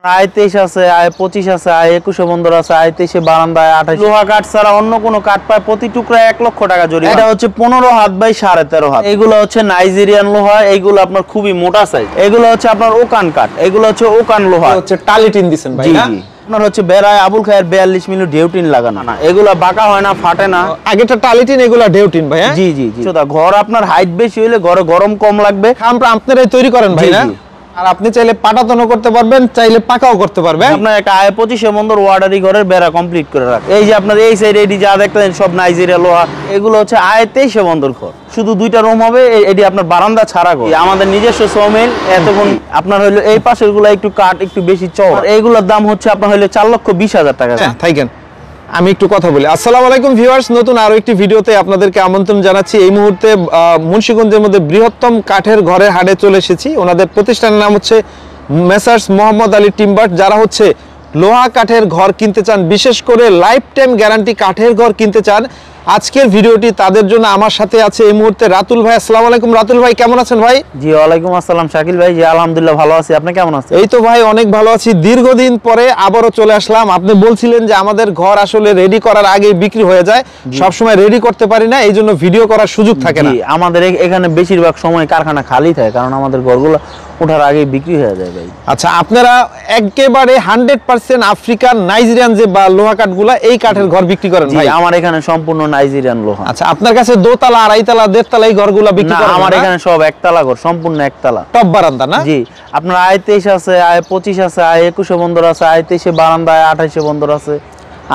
আয় 23 আছে, আয় 25 আছে, আয় 21 বন্দর আছে, আয় 23 বারান্দা, আয় 28। লোহা কাঠ ছাড়া অন্য কোনো কাঠ পায় প্রতি টুকরায় 1 লক্ষ টাকা জরিমানা। এটা হচ্ছে 15 হাত বাই 13.5 হাত। এগুলো হচ্ছে নাইজেরিয়ান লোহা, এইগুলো আপনার খুবই মোটা সাইজ। এগুলো হচ্ছে আপনার ওকান কাঠ, এগুলো হচ্ছে ওকান লোহা। হচ্ছে টালিটিন দিবেন ভাই না? আপনার হচ্ছে বেড়ায় আবুল খায়ের 42 মিলি ডেউটিন লাগানো না, এগুলো বাঁকা হয় না, ফাটে না। আগেটা টালিটিন, এগুলা ডেউটিন ভাই। জি জি জি। ঘর আপনার হাইট বেশি হলে ঘরে গরম কম লাগবে। আমরা আপনারাই তৈরি করেন ভাই না? আর আপনি চাইলে পাটাতনও করতে পারবেন, চাইলে পাকাও করতে পারবেন। আপনার একটা আয় 25 বন্দর ওয়ার্ডারি ঘরের বেড়া কমপ্লিট করে রাখে। এই যে আপনার এই সাইড এডি যা দেখতেছেন সব নাইজেরিয়া লোহা, এগুলো হচ্ছে আয় 23 বন্দর ঘর। শুধু 2টা রুম হবে, এডি আপনার বারান্দা ছাড়া ঘর। আমাদের নিজস্ব সমিল। এতক্ষণ আপনার হইলো এই পাশের গুলা একটু কাঠ একটু বেশি চওড়া, এইগুলোর দাম হচ্ছে আপনার হইলো 4,20,000 টাকা। থাকেন আমি একটু কথা বলি। আসসালামু আলাইকুম ভিউয়ার্স, নতুন আরো একটি ভিডিওতে আপনাদেরকে আমন্ত্রণ জানাচ্ছি। এই মুহূর্তে মুন্সিগঞ্জের মধ্যে বৃহত্তম কাঠের ঘরের হাটে চলে এসেছি। ওনাদের প্রতিষ্ঠানের নাম হচ্ছে মেসার্স মোহাম্মদ আলী টিম্বার, যারা হচ্ছে লোহা কাঠের ঘর কিনতে চান, বিশেষ করে লাইফ টাইম গ্যারান্টি কাঠের ঘর কিনতে চান। আজকের ভিডিওটি তাদের জন্য। আমার সাথে আছে এই মুহূর্তে রাতুল ভাই। আসসালামু আলাইকুম রাতুল ভাই, কেমন আছেন ভাই? জি ওয়ালাইকুম আসসালাম শাকিল ভাই। জি আলহামদুলিল্লাহ ভালো আছি, আপনি কেমন আছেন? এই তো ভাই অনেক ভালো আছি। দীর্ঘদিন পরে আবারও চলে আসলাম। আপনি বলছিলেন যে আমাদের ঘর আসলে রেডি করার আগে বিক্রি হয়ে যায়, সব সময় রেডি করতে পারি না, এই জন্য ভিডিও করার সুযোগ থাকে না। আমাদের এখানে বেশিরভাগ সময় কারখানা খালি থাকে, কারণ আমাদের ঘরগুলো ওঠার আগে বিক্রি হয়ে যায় ভাই। আচ্ছা, আপনারা একেবারে 100% আফ্রিকান নাইজেরিয়ান যে বা লোহা কাঠগুলা, এই কাঠের ঘর বিক্রি করেন ভাই? আমার এখানে সম্পূর্ণ নাইজেরিয়ান লোহা। আচ্ছা, আপনার কাছে দোতলা, আড়াইতলা, দেড়তলা এই ঘরগুলা বিক্রি করেন? আমার এখানে সব একতলা ঘর, সম্পূর্ণ একতলা, টপ বারান্দা না? জি। আপনার আয় 23 আছে, আয় 25 আছে, আয় 21 বন্দর আছে, আয় 23 বারান্দা, আয় 28 বন্দর আছে,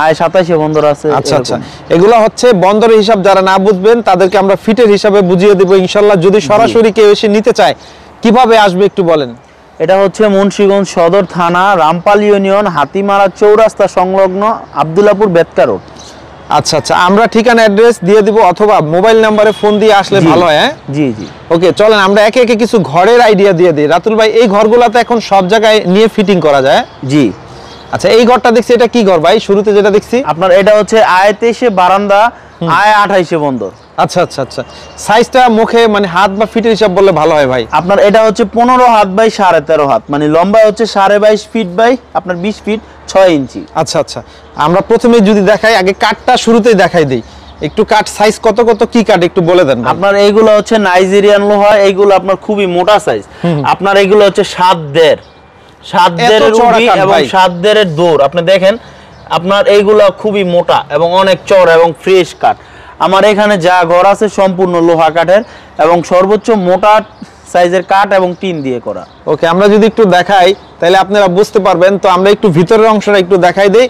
আয় 27 বন্দর আছে। আচ্ছা আচ্ছা, এগুলো হচ্ছে বন্দরের হিসাব। যারা না বুঝবেন তাদেরকে আমরা ফিটের হিসাবে বুঝিয়ে দেব ইনশাআল্লাহ। যদি সরাসরি কেউ এসে নিতে চায় কিভাবে আসবে একটু বলেন। এটা হচ্ছে মুন্সিগঞ্জ সদর থানা, রামপাল ইউনিয়ন, হাতিমারা চৌরাস্তা সংলগ্ন আব্দুল্লাহপুর বেতকা রোড। আচ্ছা আচ্ছা, আমরা ঠিকানা অ্যাড্রেস দিয়ে দিব, অথবা মোবাইল নম্বরে ফোন দিয়ে আসলে ভালো হয়। হ্যাঁ জি জি। ওকে, চলেন আমরা একে একে কিছু ঘরের আইডিয়া দিয়ে দিই। রাতুল ভাই, এই ঘরগুলোতে এখন সব জায়গায় নিয়ে ফিটিং করা যায়? জি। আচ্ছা, এই ঘরটা দেখছি, এটা কি ঘর ভাই? শুরুতে যেটা দেখছি আপনার এটা হচ্ছে আয় 23 বারান্দা, আয় 28 বন্দর। আচ্ছা আচ্ছা আচ্ছা, সাইজটা মুখে মানে হাত বা ফিটের হিসাব বললে ভালো হয় ভাই। আপনার এটা হচ্ছে 15 হাত বাই 13.5 হাত, মানে লম্বা হচ্ছে 22.5 ফিট বাই আপনার 20 ফিট 6 ইঞ্চি। আচ্ছা আচ্ছা, আমরা প্রথমে যদি দেখাই, আগে কাঠটা শুরুতেই দেখাই দেই একটু। কাঠ সাইজ কত কত কি কাঠ একটু বলে দেন। আপনার এইগুলো হচ্ছে নাইজেরিয়ান লোহা, এইগুলো আপনার খুবই মোটা সাইজ। আপনার এইগুলো হচ্ছে 7.5 রুবি এবং 7.5 দৌড়। আপনি দেখেন আপনার এইগুলা খুবই মোটা এবং অনেক চওড়া এবং ফ্রেশ কাঠ। আমার এখানে যা ঘর আছে সম্পূর্ণ লোহা কাঠের এবং সর্বোচ্চ মোটা সাইজের কাঠ এবং টিন দিয়ে করা। ওকে, আমরা যদি একটু দেখাই তাহলে আপনারা বুঝতে পারবেন। তো আমরা একটু ভিতরের অংশটা একটু দেখাই দেই।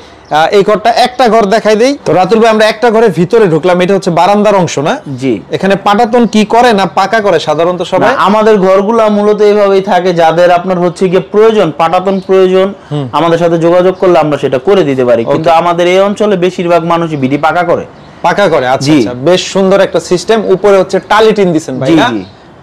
এই ঘরটা একটা ঘর দেখাই দেই। তো রাতুল ভাই, আমরা একটা ঘরের ভিতরে ঢুকলাম, এটা হচ্ছে বারান্দার অংশ না? জি। এখানে পাটাতন কি করে না পাকা করে সাধারণত সবাই? আমাদের ঘরগুলা মূলত এইভাবেই থাকে। যাদের আপনার হচ্ছে গিয়ে প্রয়োজন, পাটাতন প্রয়োজন, আমাদের সাথে যোগাযোগ করলে আমরা সেটা করে দিতে পারি। কিন্তু আমাদের এই অঞ্চলে বেশিরভাগ মানুষই বিডি পাকা করে। পাকা করে, আচ্ছা আচ্ছা, বেশ সুন্দর একটা সিস্টেম। উপরে হচ্ছে টালিটিন দিবেন ভাই না?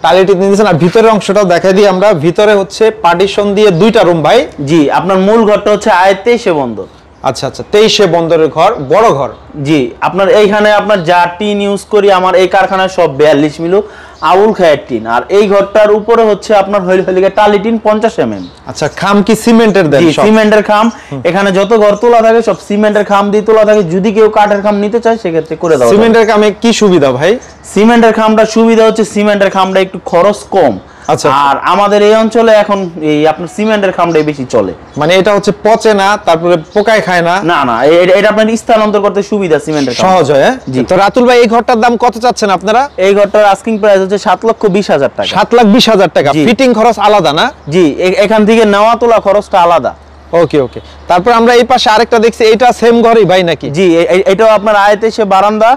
টালিটিন দিয়েছেন। আর ভিতরের অংশটাও দেখাই দিই আমরা। ভিতরে হচ্ছে পার্টিশন দিয়ে 2টা রুম ভাই। জি। আপনার মূল ঘরটা হচ্ছে আয় 23 বন্দর। আচ্ছা আচ্ছা, 23 বন্দরের ঘর, বড় ঘর। জি। আপনার এইখানে আপনার যা টিন ইউজ করি, আমার এই কারখানায় সব 42 মিলি আউল খায়ের টিন। আর এই ঘরটার উপরে হচ্ছে আপনার হইলিগে টালি টিন 50 mm। আচ্ছা, খাম কি সিমেন্টের দেন? জি, সিমেন্টের খাম। এখানে যত ঘর তোলা থাকে সব সিমেন্টের খাম দিয়ে তোলা থাকে। যদি কেউ কাঠের খাম নিতে চায় সেক্ষেত্রে করে দাও। সিমেন্টের খামে কি সুবিধা ভাই? সিমেন্টের খামটা সুবিধা হচ্ছে সিমেন্টের খামটা একটু খরচ কম। আচ্ছা। আর আমাদের এই অঞ্চলে এখন এই আপনার সিমেন্টের খামটাই বেশি চলে। মানে এটা হচ্ছে পচে না, তারপরে পোকায় খায় না? না না, এটা আপনার স্থানান্তর করতে সুবিধা, সিমেন্টের খাম সহজ হয়। জি। তো রাতুল ভাই, এই ঘরটার দাম কত চাচ্ছেন আপনারা? এই ঘরটার আস্কিং প্রাইস হচ্ছে 7,20,000 টাকা। 7,20,000 টাকা। ফিটিং খরচ আলাদা না? জি, এখান থেকে নেওয়া তোলা খরচটা আলাদা। ওকে ওকে। তারপর আমরা এই পাশে আরেকটা দেখছি, এটা সেম ঘরই ভাই নাকি? জি, এটাও আপনার আয় 23 বারান্দা,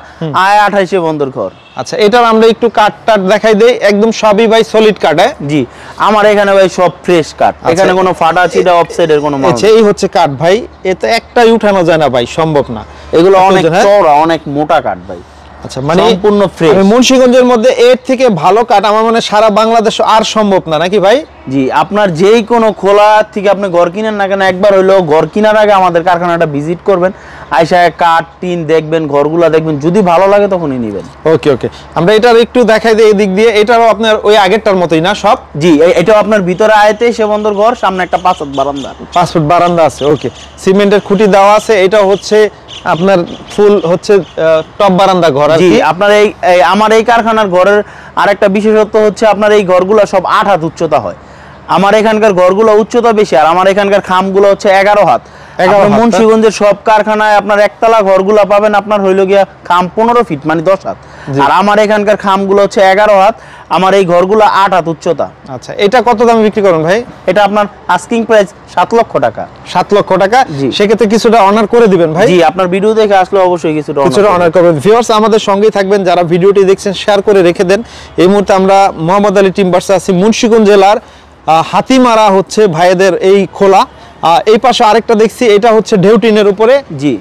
আয় 28 বন্দর ঘর। আচ্ছা, এটার আমরা একটু কাঠ দেখাই দেই। একদম সবই ভাই সলিড কাঠ। জি, আমার এখানে ভাই সব ফ্রেশ কাঠ। এখানে কোনো ফাটা চিটা অফসাইডের কোনো মাল নেই। এই হচ্ছে কাঠ ভাই, এতে একটাই উঠানো যায় না ভাই, সম্ভব না। এগুলো অনেক চওড়া, অনেক মোটা কাঠ ভাই। আচ্ছা, মানে সম্পূর্ণ ফ্রেশ। মুন্সিগঞ্জের মধ্যে এর থেকে ভালো কাঠ আমার মনে হয় সারা বাংলাদেশ আর সম্ভব না, নাকি ভাই? জি, আপনার যেই কোনো খোলা থেকে আপনি ঘর কিনেন না কেন, একবার হইলেও ঘর কেনার আগে আমাদের কারখানাটা ভিজিট করবেন, আইসা কাঠ টিন দেখবেন, ঘরগুলা দেখবেন, যদি ভালো লাগে তখনই নেবেন। ওকে ওকে, আমরা এটার একটু দেখাই দিই এই দিক দিয়ে। এটারও আপনার ওই আগেরটার মতোই না সব? জি, এটাও আপনার ভিতরে আয়তে সে বন্দর ঘর, সামনে একটা 5 ফুট বারান্দা। 5 ফুট বারান্দা আছে, ওকে। সিমেন্টের খুঁটি দেওয়া আছে, এটা হচ্ছে আপনার ফুল হচ্ছে টপ বারান্দা ঘর আর জি, কি। আপনার এই আমার এই কারখানার ঘরের আরেকটা বিশেষত্ব হচ্ছে আপনার এই ঘরগুলো সব 8 হাত উচ্চতা হয়। আমার এখানকার ঘরগুলো উচ্চতা বেশি, আর আমার এখানকার খামগুলো হচ্ছে 11 হাত। মুন্সিগঞ্জের সব কারখানায় আপনার একতলা ঘরগুলো পাবেন আপনার হইল গিয়া খাম 15 ফিট মানে 10 হাত, আর আমার এখানকার খামগুলো হচ্ছে 11 হাত। আমার এই ঘরগুলো 8 হাত উচ্চতা। আচ্ছা, এটা কত দামে বিক্রি করেন ভাই? এটা আপনার আস্কিং প্রাইস 7 লক্ষ টাকা। 7 লক্ষ টাকা? জি। সেক্ষেত্রে কিছুটা অনার করে দিবেন ভাই? জি, আপনার ভিডিও দেখে আসলে অবশ্যই কিছুটা অনার করবেন। ভিউয়ার্স, আমাদের সঙ্গেই থাকবেন, যারা ভিডিওটি দেখছেন শেয়ার করে রেখে দেন। এই মুহূর্তে আমরা মোহাম্মদ আলী টিম্বার্সে আছি, মুন্সিগঞ্জ জেলার হাতিমারা হচ্ছে ভাইদের এই খোলা। এই পাশে আরেকটা দেখছি, এটা হচ্ছে ঢেউটিনের উপরে। জি,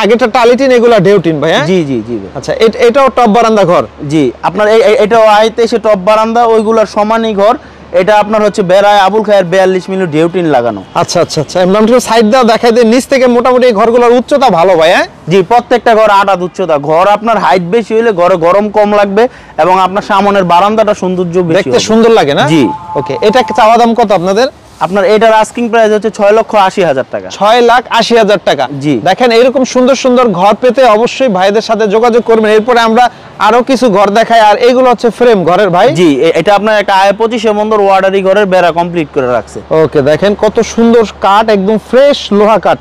আগেটা টালিটিন, এগুলা ঢেউটিন ভাই? জি জি জি। আচ্ছা, এটাও টপ বারান্দা ঘর? জি, আপনার এটাও আইতে এসে টপ বারান্দা, ওইগুলোর সমানই ঘর। এটা আপনার হচ্ছে বেড়ায় আবুল খায়ের 42 মিলি ঢেউটিন লাগানো। আচ্ছা আচ্ছা আচ্ছা, আমরা সাইড দাও দেখাই দেই। নিচ থেকে মোটামুটি এই ঘরগুলোর উচ্চতা ভালো ভাই? হ্যাঁ জি, প্রত্যেকটা ঘর 8 হাত উচ্চতা। ঘর আপনার হাইট বেশি হইলে ঘরে গরম কম লাগবে, এবং আপনার সামনের বারান্দাটা সৌন্দর্য বেশি, দেখতে সুন্দর লাগে না? জি। ওকে, এটা চাওয়া দাম কত আপনাদের? আপনার এটার আস্কিং প্রাইস হচ্ছে 6,80,000 টাকা। 6,80,000 টাকা। জি। দেখেন, এরকম সুন্দর সুন্দর ঘর পেতে অবশ্যই ভাইদের সাথে যোগাযোগ করবেন। এরপরে আমরা আরো কিছু ঘর দেখাই, আর এগুলো হচ্ছে ফ্রেম ঘরের ভাই? জি, এটা আপনার একটা আয় 25 বন্দর ওয়ার্ডারি ঘরের বেড়া কমপ্লিট করে রাখছে। ওকে, দেখেন কত সুন্দর কাঠ, একদম ফ্রেশ লোহা কাঠ।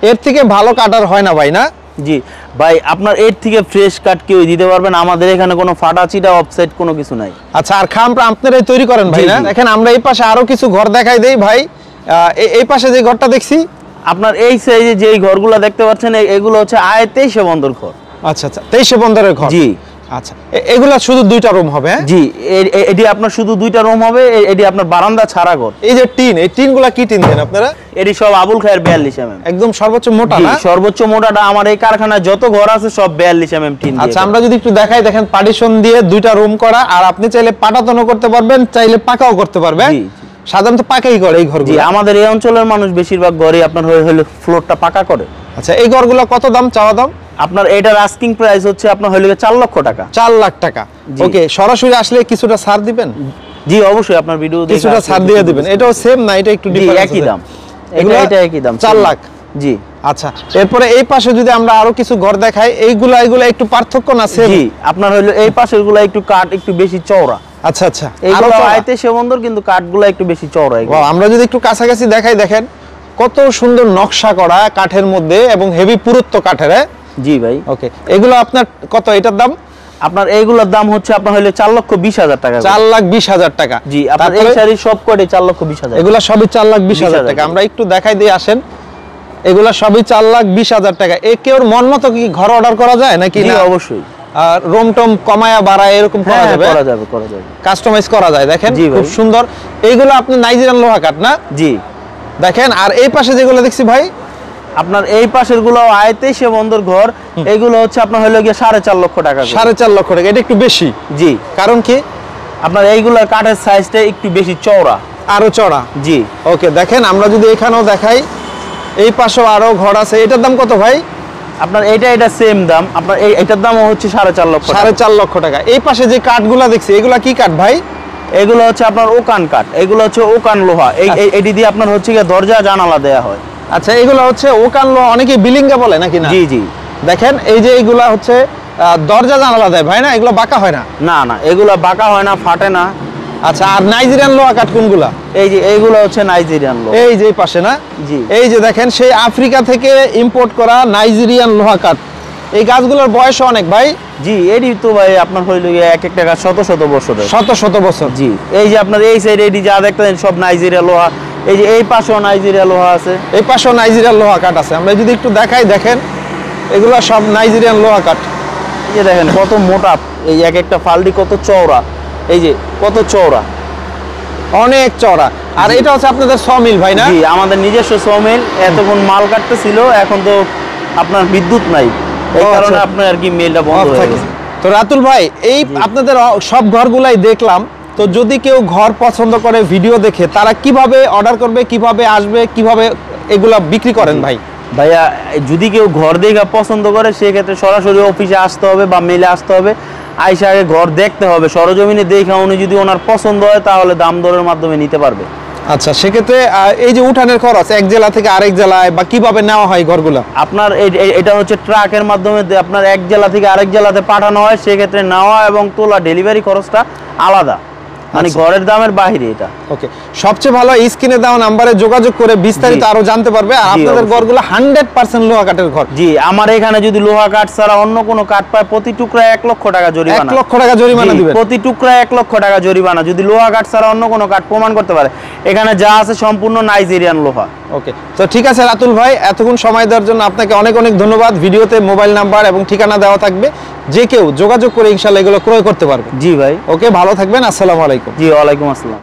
এর থেকে ভালো কাঠ আর হয় না ভাই, না? জি ভাই, আপনার এর থেকে ফ্রেশ কাঠ কেউ দিতে পারবেন? আমাদের এখানে কোনো ফাটা চিটা অফসাইড কোনো কিছু নাই। আচ্ছা, আর খামটা আপনারাই তৈরি করেন ভাই, না? দেখেন, আমরা এই পাশে আরো কিছু ঘর দেখাই দেই ভাই। এই পাশে যে ঘরটা দেখছি, আপনার এই সাইজে যে ঘরগুলো দেখতে পাচ্ছেন, এগুলো হচ্ছে আয় 23 বন্দর ঘর। আচ্ছা আচ্ছা, 23 বন্দরের ঘর। জি। আচ্ছা, এগুলা শুধু 2টা রুম হবে? জি, এটি আপনার শুধু 2টা রুম হবে। এটি আপনার বারান্দা ছাড়া ঘর। এই যে টিন, এই টিনগুলা কি টিন দেন আপনারা? এটি সব আবুল খায়ের 42 mm। একদম সর্বোচ্চ মোটা না? সর্বোচ্চ মোটাটা আমার এই কারখানায় যত ঘর আছে সব 42 mm টিন। আচ্ছা, আমরা যদি একটু দেখাই, দেখেন পার্টিশন দিয়ে 2টা রুম করা, আর আপনি চাইলে পাটাতনও করতে পারবেন, চাইলে পাকাও করতে পারবেন। সাধারণত পাকাই করে এই ঘরগুলো। জি, আমাদের এই অঞ্চলের মানুষ বেশিরভাগ ঘরই আপনার হলো ফ্লোরটা পাকা করে। আচ্ছা, এই ঘরগুলো কত দাম চাওয়া দাম? আপনার এটার আস্কিং প্রাইস হচ্ছে আপনার হলো 4 লক্ষ টাকা। 4 লাখ টাকা। ওকে, সরাসরি আসলে কিছুটা ছাড় দিবেন? জি, অবশ্যই আপনার ভিডিও দেখে কিছুটা ছাড় দিয়ে দিবেন। এটাও সেম না, এটা একটু ডিফারেন্স? একই দাম। এটা একই দাম, 4 লাখ। জি। আচ্ছা, এরপরে এই পাশে যদি আমরা আরো কিছু ঘর দেখাই, এইগুলা একটু পার্থক্য না? সেম? জি, আপনার হলো এই পাশের গুলা একটু কাঠ একটু বেশি চওড়া। আচ্ছা আচ্ছা, এইগুলো আইতে সে বন্দর, কিন্তু কাঠগুলো একটু বেশি চওড়া। আমরা যদি একটু কাছাকাছি দেখাই, দেখেন কত সুন্দর নকশা করা কাঠের মধ্যে, এবং হেভি পুরুত্ব কাঠের। জি ভাই। ওকে, এগুলো আপনার কত এটার দাম? আপনার এইগুলোর দাম হচ্ছে আপনার হলো 4,20,000 টাকা। 4,20,000 টাকা। জি, আপনার এই শাড়ি সব কোডে 4,20,000। এগুলা সবই 4,20,000 টাকা। আমরা একটু দেখাই দিয়ে আসেন, এগুলা সবই 4,20,000 টাকা। কেউর মন মতো কি ঘর অর্ডার করা যায় নাকি? জি, অবশ্যই। আর রুম টম কমায়া বাড়ায় এরকম করা যাবে? করা যাবে, করা যাবে। কাস্টমাইজ করা যায়। দেখেন খুব সুন্দর। এইগুলো আপনি নাইজেরিয়ান লোহা কাঠ না? জি। দেখেন, আর এই পাশে যেগুলো দেখছি ভাই, আপনার এই পাশের গুলো আয়তে সে বন্দর ঘর, এগুলো হচ্ছে আপনার হলো গিয়ে 4.5 লক্ষ টাকা। 4.5 লক্ষ টাকা। এটা একটু বেশি? জি। কারণ কি? আপনার এইগুলোর কাঠের সাইজটা একটু বেশি চওড়া। আরো চওড়া? জি। ওকে, দেখেন আমরা যদি এখানেও দেখাই, এই পাশেও আরো ঘর আছে। এটার দাম কত ভাই? আপনার এটা সেম দাম। আপনার এটার দাম হচ্ছে 4.5 লক্ষ। 4.5 লক্ষ টাকা। এই পাশে যে কাঠগুলা দেখছি, এগুলা কি কাঠ ভাই? এগুলো হচ্ছে আপনার ওকান কাঠ। এগুলো হচ্ছে ওকান লোহা। এটি দিয়ে আপনার হচ্ছে গিয়ে দরজা জানালা দেয়া হয়। আচ্ছা, এগুলো হচ্ছে ওকান লোহা, অনেকে বিলিঙ্গা বলে নাকি? না? জি জি। দেখেন, এই যে এইগুলা হচ্ছে দরজা জানালা দেয় ভাই, না? এগুলো বাঁকা হয় না? না না, এগুলো বাঁকা হয় না, ফাটে না। আচ্ছা, আর নাইজেরিয়ান লোহা কাঠ কোনগুলা? এই যে এইগুলো হচ্ছে নাইজেরিয়ান লোহা। এই যে পাশে না? জি। এই যে দেখেন, সেই আফ্রিকা থেকে ইম্পোর্ট করা নাইজেরিয়ান লোহা কাঠ। এই গাছগুলোর বয়স অনেক ভাই। জি, এটি তো ভাই আপনার হইল এক একটা গাছ শত শত বছরের। শত শত বছর। জি। এই যে আপনার এই সাইড এটি যা দেখতেছেন সব নাইজেরিয়া লোহা। এই যে এই পাশেও নাইজেরিয়া লোহা আছে। এই পাশেও নাইজেরিয়ান লোহা কাঠ আছে। আমরা যদি একটু দেখাই, দেখেন এগুলো সব নাইজেরিয়ান লোহা কাঠ। এই যে দেখেন কত মোটা, এই এক একটা ফালডি কত চওড়া। এই যে কত চওড়া, অনেক চওড়া। আর এটা হচ্ছে আপনাদের সমিল ভাই, না? জি, আমাদের নিজস্ব সমিল। এতক্ষণ মাল কাটতেছিল, এখন তো আপনার বিদ্যুৎ নাই, এই কারণে আপনার আর কি মিলটা বন্ধ হয়ে গেছে। তো রাতুল ভাই এই আপনাদের সব ঘরগুলাই দেখলাম, তো যদি কেউ ঘর পছন্দ করে ভিডিও দেখে তারা কিভাবে অর্ডার করবে, কিভাবে আসবে, কিভাবে এগুলা বিক্রি করেন ভাই? ভাইয়া যদি কেউ ঘর দেখে পছন্দ করে সেক্ষেত্রে সরাসরি অফিসে আসতে হবে বা মেলে আসতে হবে, আইসা আগে ঘর দেখতে হবে, সরজমিনে দেখে উনি যদি ওনার পছন্দ হয় তাহলে দাম দরের মাধ্যমে নিতে পারবে। আচ্ছা, সেক্ষেত্রে এই যে উঠানের খরচ এক জেলা থেকে আরেক জেলায় বা কিভাবে নেওয়া হয় ঘরগুলা? আপনার এটা হচ্ছে ট্রাকের মাধ্যমে আপনার এক জেলা থেকে আরেক জেলাতে পাঠানো হয়, সেক্ষেত্রে নেওয়া এবং তোলা ডেলিভারি খরচটা আলাদা, মানে ঘরের দামের বাইরে এটা। ওকে, সবচেয়ে ভালো স্ক্রিনে দেওয়া নম্বরে যোগাযোগ করে বিস্তারিত আরো জানতে পারবে। আর আপনাদের ঘরগুলো 100% লোহা কাঠের ঘর? জি, আমার এখানে যদি লোহা কাঠ ছাড়া অন্য কোনো কাঠ পায় প্রতি টুকরা 1 লক্ষ টাকা জরিমানা। 1 লক্ষ টাকা জরিমানা দিবেন? প্রতি টুকরা 1 লক্ষ টাকা জরিমানা যদি লোহা কাঠ ছাড়া অন্য কোনো কাঠ প্রমাণ করতে পারে। এখানে যা আছে সম্পূর্ণ নাইজেরিয়ান লোহা। ওকে, তো ঠিক আছে রাতুল ভাই, এতক্ষণ সময় দেওয়ার জন্য আপনাকে অনেক অনেক ধন্যবাদ। ভিডিওতে মোবাইল নাম্বার এবং ঠিকানা দেওয়া থাকবে, যে কেউ যোগাযোগ করে ইনশাআল্লাহ এগুলো ক্রয় করতে পারবে। জি ভাই। ওকে, ভালো থাকবেন, আসসালামু আলাইকুম। জি, ওয়ালাইকুম আসসালাম।